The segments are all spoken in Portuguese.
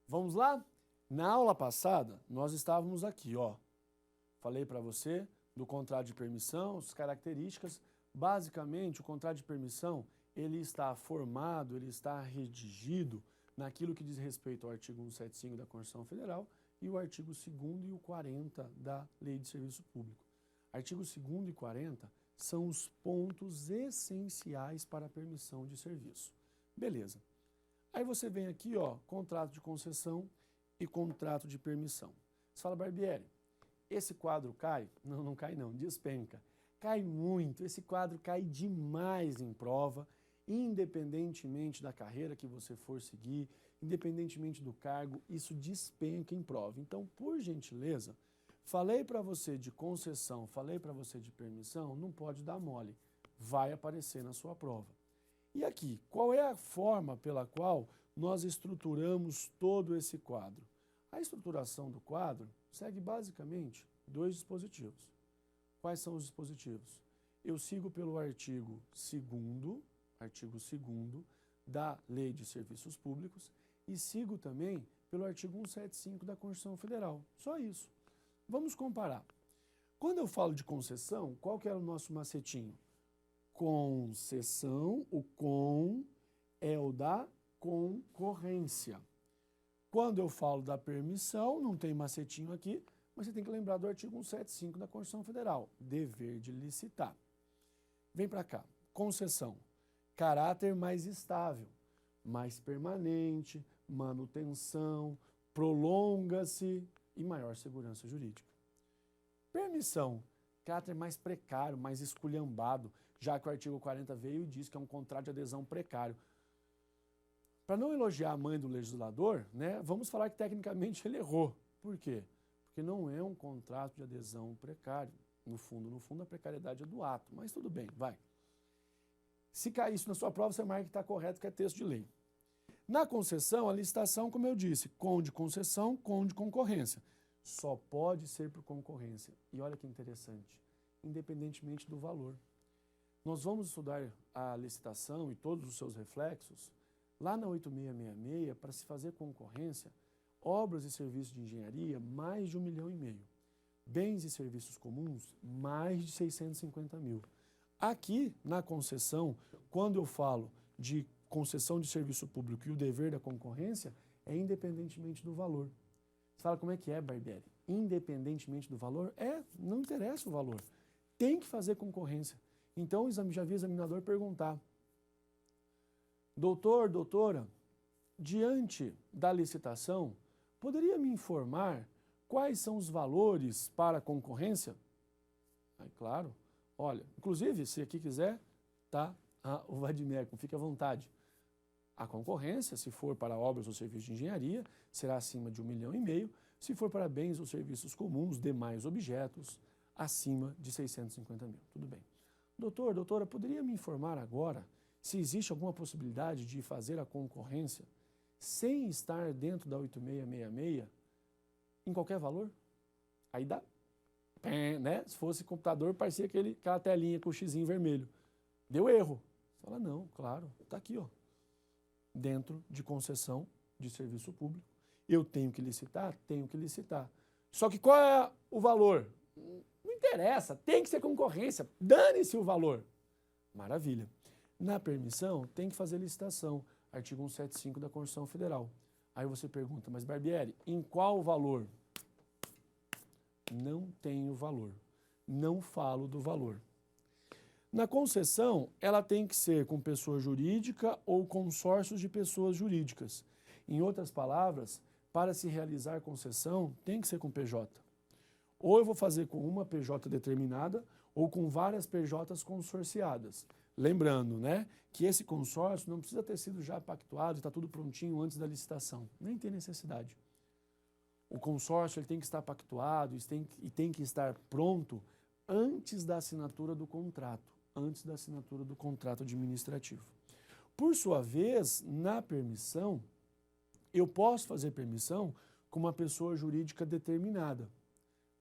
Vamos lá? Na aula passada, nós estávamos aqui, ó. Falei para você do contrato de permissão, as características. Basicamente, o contrato de permissão, ele está formado, ele está redigido naquilo que diz respeito ao artigo 175 da Constituição Federal e o artigo 2º e o 40 da Lei de Serviço Público. Artigo 2º e 40 são os pontos essenciais para a permissão de serviço. Beleza. Aí você vem aqui, ó, contrato de concessão e contrato de permissão. Você fala, Barbieri, esse quadro cai? Não, não cai não, despenca. Cai muito, esse quadro cai demais em prova, independentemente da carreira que você for seguir, independentemente do cargo, isso despenca em prova. Então, por gentileza, falei para você de concessão, falei para você de permissão, não pode dar mole, vai aparecer na sua prova. E aqui, qual é a forma pela qual nós estruturamos todo esse quadro? A estruturação do quadro segue basicamente dois dispositivos. Quais são os dispositivos? Eu sigo pelo artigo 2º da Lei de Serviços Públicos e sigo também pelo artigo 175 da Constituição Federal. Só isso. Vamos comparar. Quando eu falo de concessão, qual que era o nosso macetinho? Concessão, o com é o da concorrência. Quando eu falo da permissão, não tem macetinho aqui, mas você tem que lembrar do artigo 175 da Constituição Federal, dever de licitar. Vem para cá, concessão, caráter mais estável, mais permanente, manutenção, prolonga-se e maior segurança jurídica. Permissão, caráter mais precário, mais esculhambado, já que o artigo 40 veio e diz que é um contrato de adesão precário. Para não elogiar a mãe do legislador, né, vamos falar que tecnicamente ele errou. Por quê? Porque não é um contrato de adesão precário. No fundo, a precariedade é do ato, mas tudo bem, vai. Se cair isso na sua prova, você marca que está correto, que é texto de lei. Na concessão, a licitação, como eu disse, com de concessão, com de concorrência. Só pode ser por concorrência. E olha que interessante, independentemente do valor. Nós vamos estudar a licitação e todos os seus reflexos lá na 8666 para se fazer concorrência, obras e serviços de engenharia, mais de 1,5 milhão. Bens e serviços comuns, mais de 650 mil. Aqui, na concessão, quando eu falo de concessão de serviço público e o dever da concorrência, é independentemente do valor. Você fala, como é que é, Barbieri? Independentemente do valor? Não interessa o valor. Tem que fazer concorrência. Então, já vi o examinador perguntar, doutor, doutora, diante da licitação, poderia me informar quais são os valores para a concorrência? Aí, claro. Olha, inclusive, se aqui quiser, tá o vadimécum, fique à vontade. A concorrência, se for para obras ou serviços de engenharia, será acima de 1,5 milhão. Se for para bens ou serviços comuns, demais objetos, acima de 650 mil. Tudo bem. Doutor, doutora, poderia me informar agora se existe alguma possibilidade de fazer a concorrência sem estar dentro da 8666 em qualquer valor? Aí dá, né? Se fosse computador, parecia aquela telinha com o xizinho vermelho. Deu erro. Você fala, não, claro, está aqui, ó. Dentro de concessão de serviço público. Eu tenho que licitar? Tenho que licitar. Só que qual é o valor? Não interessa, tem que ser concorrência, dane-se o valor. Maravilha. Na permissão, tem que fazer licitação, artigo 175 da Constituição Federal. Aí você pergunta, mas Barbieri, em qual valor? Não tenho valor, não falo do valor. Na concessão, ela tem que ser com pessoa jurídica ou consórcios de pessoas jurídicas. Em outras palavras, para se realizar concessão, tem que ser com PJ. Ou eu vou fazer com uma PJ determinada ou com várias PJs consorciadas. Lembrando, né, que esse consórcio não precisa ter sido já pactuado e está tudo prontinho antes da licitação. Nem tem necessidade. O consórcio ele tem que estar pactuado e tem que estar pronto antes da assinatura do contrato. Antes da assinatura do contrato administrativo. Por sua vez, na permissão, eu posso fazer permissão com uma pessoa jurídica determinada.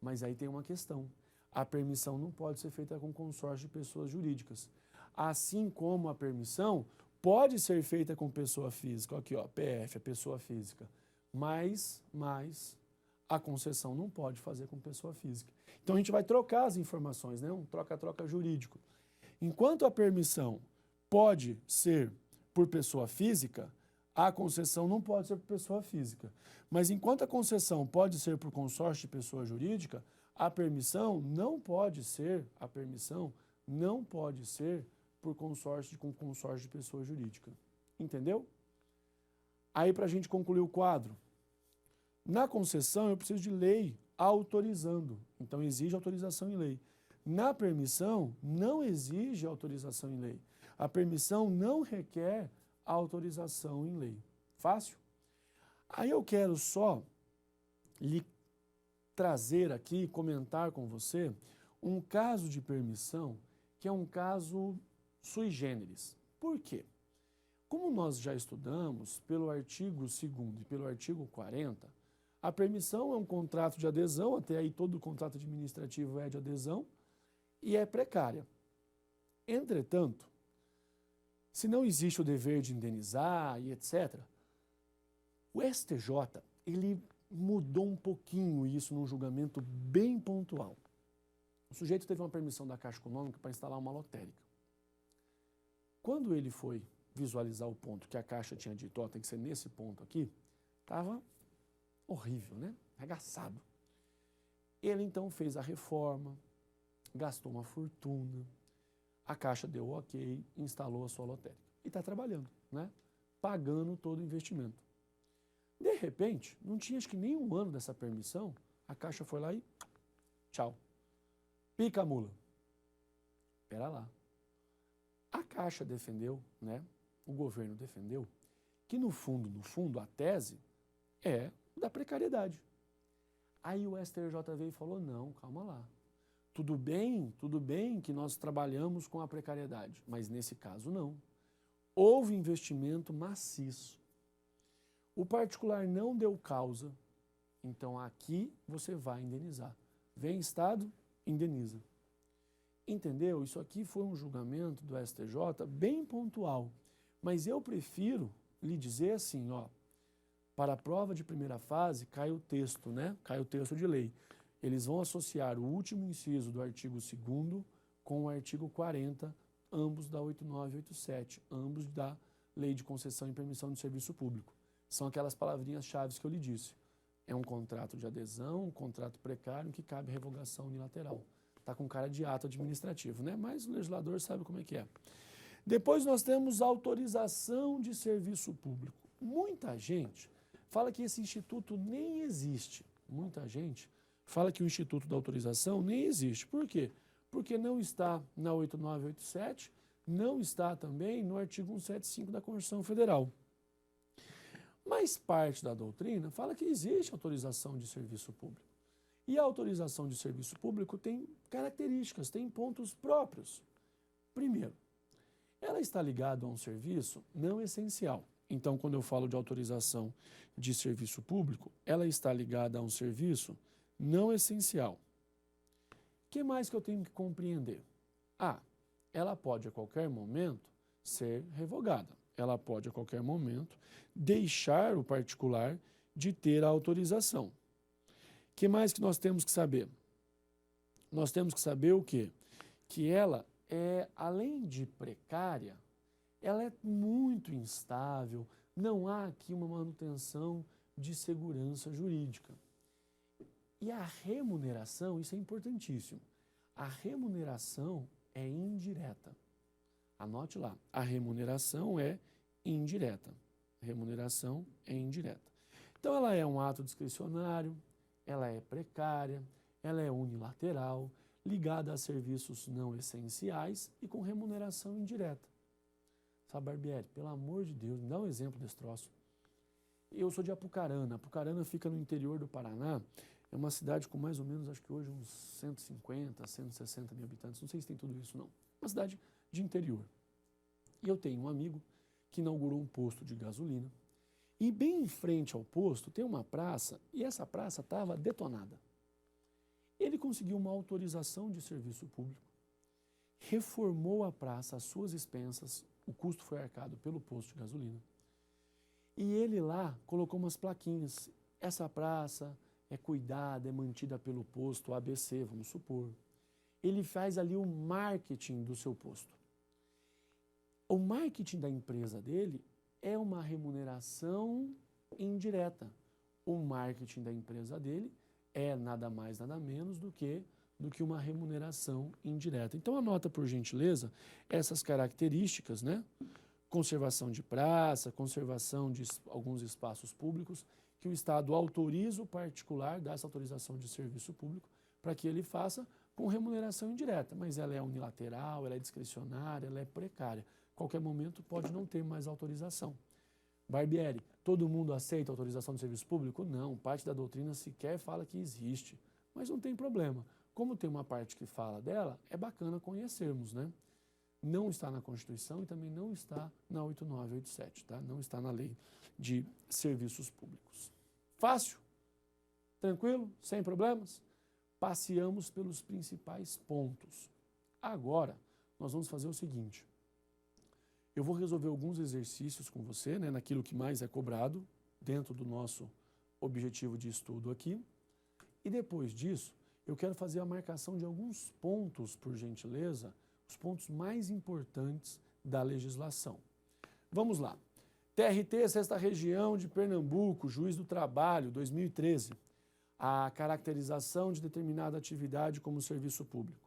Mas aí tem uma questão. A permissão não pode ser feita com consórcio de pessoas jurídicas. Assim como a permissão pode ser feita com pessoa física. Aqui, ó, PF, a pessoa física. mas a concessão não pode fazer com pessoa física. Então a gente vai trocar as informações, né? Um troca-troca jurídico. Enquanto a permissão pode ser por pessoa física, a concessão não pode ser por pessoa física. Mas enquanto a concessão pode ser por consórcio de pessoa jurídica, a permissão não pode ser por consórcio de pessoa jurídica. Entendeu? Aí, para a gente concluir o quadro, na concessão eu preciso de lei autorizando, então exige autorização em lei. Na permissão, não exige autorização em lei. A permissão não requer autorização em lei. Fácil? Aí eu quero só lhe trazer aqui, comentar com você, um caso de permissão que é um caso sui generis. Por quê? Como nós já estudamos, pelo artigo 2º e pelo artigo 40, a permissão é um contrato de adesão, até aí todo contrato administrativo é de adesão, e é precária. Entretanto, se não existe o dever de indenizar e etc., o STJ, ele mudou um pouquinho isso num julgamento bem pontual. O sujeito teve uma permissão da Caixa Econômica para instalar uma lotérica. Quando ele foi visualizar o ponto que a Caixa tinha dito, ó, tem que ser nesse ponto aqui, estava horrível, né? Arregaçado. Ele então fez a reforma, gastou uma fortuna, a Caixa deu ok, instalou a sua lotérica. E está trabalhando, né? Pagando todo o investimento. De repente, não tinha acho que nem um ano dessa permissão, a Caixa foi lá e tchau. Pica a mula. Espera lá. A Caixa defendeu, né? O governo defendeu que no fundo, a tese é da precariedade. Aí o STJ veio e falou, não, calma lá. Tudo bem que nós trabalhamos com a precariedade, mas nesse caso não. Houve investimento maciço. O particular não deu causa, então aqui você vai indenizar. Vem Estado, indeniza. Entendeu? Isso aqui foi um julgamento do STJ bem pontual, mas eu prefiro lhe dizer assim, ó, para a prova de primeira fase cai o texto, né? Cai o texto de lei. Eles vão associar o último inciso do artigo 2º com o artigo 40, ambos da 8987, ambos da Lei de Concessão e Permissão de Serviço Público. São aquelas palavrinhas-chave que eu lhe disse. É um contrato de adesão, um contrato precário em que cabe revogação unilateral. Está com cara de ato administrativo, né? Mas o legislador sabe como é que é. Depois nós temos autorização de serviço público. Muita gente fala que esse instituto nem existe. Muita gente fala que o Instituto da Autorização nem existe. Por quê? Porque não está na 8987, não está também no artigo 175 da Constituição Federal. Mas parte da doutrina fala que existe autorização de serviço público. E a autorização de serviço público tem características, tem pontos próprios. Primeiro, ela está ligada a um serviço não essencial. Então, quando eu falo de autorização de serviço público, ela está ligada a um serviço não essencial. O que mais que eu tenho que compreender? Ela pode a qualquer momento ser revogada. Ela pode a qualquer momento deixar o particular de ter a autorização. O que mais que nós temos que saber? Nós temos que saber o quê? Que ela é, além de precária, ela é muito instável, não há aqui uma manutenção de segurança jurídica. E a remuneração, isso é importantíssimo, a remuneração é indireta. Anote lá, a remuneração é indireta. Remuneração é indireta. Então, ela é um ato discricionário, ela é precária, ela é unilateral, ligada a serviços não essenciais e com remuneração indireta. Sabe, Barbieri, pelo amor de Deus, me dá um exemplo desse troço. Eu sou de Apucarana. Apucarana fica no interior do Paraná. É uma cidade com mais ou menos, acho que hoje, uns 150, 160 mil habitantes. Não sei se tem tudo isso, não. Uma cidade de interior. E eu tenho um amigo que inaugurou um posto de gasolina. E bem em frente ao posto tem uma praça, e essa praça estava detonada. Ele conseguiu uma autorização de serviço público, reformou a praça às suas expensas, o custo foi arcado pelo posto de gasolina, E ele lá colocou umas plaquinhas. Essa praça é cuidada, é mantida pelo posto ABC, vamos supor. Ele faz ali o marketing do seu posto. O marketing da empresa dele é uma remuneração indireta. O marketing da empresa dele é nada mais, nada menos do que uma remuneração indireta. Então anota, por gentileza, essas características, né? Conservação de praça, conservação de alguns espaços públicos, que o Estado autoriza o particular, dá essa autorização de serviço público, para que ele faça com remuneração indireta, mas ela é unilateral, ela é discricionária, ela é precária. Qualquer momento pode não ter mais autorização. Barbieri, todo mundo aceita autorização de serviço público? Não, parte da doutrina sequer fala que existe, mas não tem problema. Como tem uma parte que fala dela, é bacana conhecermos, né? Não está na Constituição e também não está na 8987, tá? Não está na Lei de Serviços Públicos. Fácil? Tranquilo? Sem problemas? Passeamos pelos principais pontos. Agora, nós vamos fazer o seguinte. Eu vou resolver alguns exercícios com você, né, naquilo que mais é cobrado, dentro do nosso objetivo de estudo aqui. E depois disso, eu quero fazer a marcação de alguns pontos, por gentileza, os pontos mais importantes da legislação. Vamos lá. TRT, 6ª Região de Pernambuco, Juiz do Trabalho, 2013. A caracterização de determinada atividade como serviço público.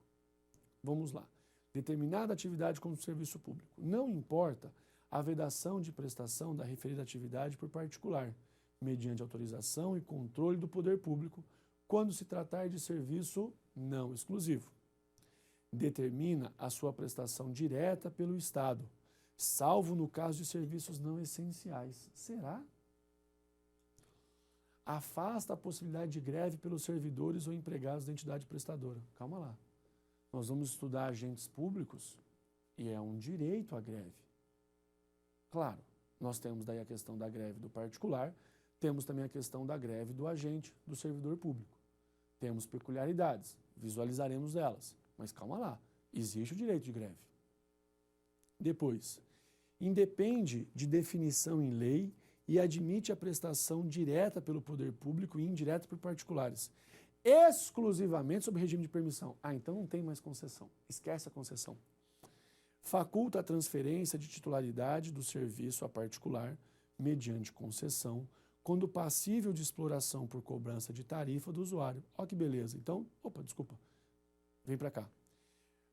Vamos lá. Determinada atividade como serviço público. Não importa a vedação de prestação da referida atividade por particular, mediante autorização e controle do poder público, quando se tratar de serviço não exclusivo. Determina a sua prestação direta pelo Estado, salvo no caso de serviços não essenciais. Será? Afasta a possibilidade de greve pelos servidores ou empregados da entidade prestadora. Calma lá. Nós vamos estudar agentes públicos e é um direito a greve. Claro, nós temos daí a questão da greve do particular, temos também a questão da greve do agente, do servidor público. Temos peculiaridades, visualizaremos elas, mas calma lá, existe o direito de greve. Depois, independe de definição em lei e admite a prestação direta pelo poder público e indireta por particulares, exclusivamente sob regime de permissão. Ah, então não tem mais concessão, esquece a concessão. Faculta a transferência de titularidade do serviço a particular, mediante concessão, quando passível de exploração por cobrança de tarifa do usuário. Olha que beleza. Então, vem para cá.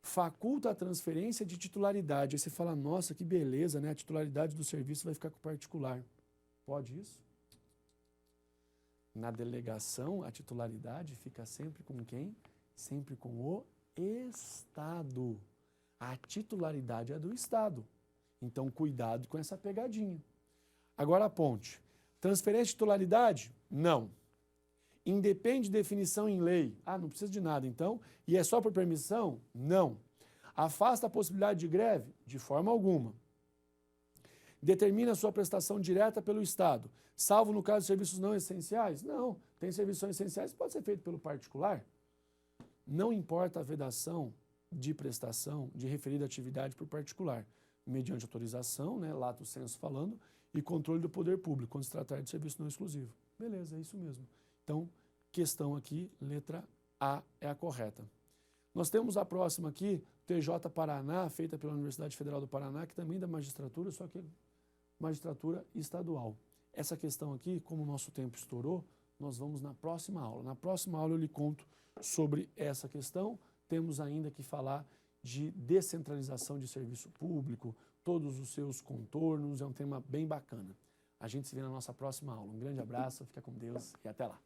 Faculta a transferência de titularidade. Aí você fala, nossa, que beleza, né? A titularidade do serviço vai ficar com o particular. Pode isso? Na delegação, a titularidade fica sempre com quem? Sempre com o Estado. A titularidade é do Estado. Então, cuidado com essa pegadinha. Agora, a ponte. Transferência de titularidade? Não. Independe de definição em lei? Ah, não precisa de nada, então. E é só por permissão? Não. Afasta a possibilidade de greve? De forma alguma. Determina a sua prestação direta pelo Estado, salvo no caso de serviços não essenciais? Não. Tem serviços não essenciais que pode ser feito pelo particular. Não importa a vedação de prestação de referida atividade por particular, mediante autorização, né, lato sensu falando, e controle do poder público, quando se tratar de serviço não exclusivo. Beleza, é isso mesmo. Então, questão aqui, letra A é a correta. Nós temos a próxima aqui, TJ Paraná, feita pela Universidade Federal do Paraná, que também é da magistratura, só que é magistratura estadual. Essa questão aqui, como o nosso tempo estourou, nós vamos na próxima aula. Na próxima aula eu lhe conto sobre essa questão. Temos ainda que falar de descentralização de serviço público, todos os seus contornos, é um tema bem bacana. A gente se vê na nossa próxima aula. Um grande abraço, fica com Deus e até lá.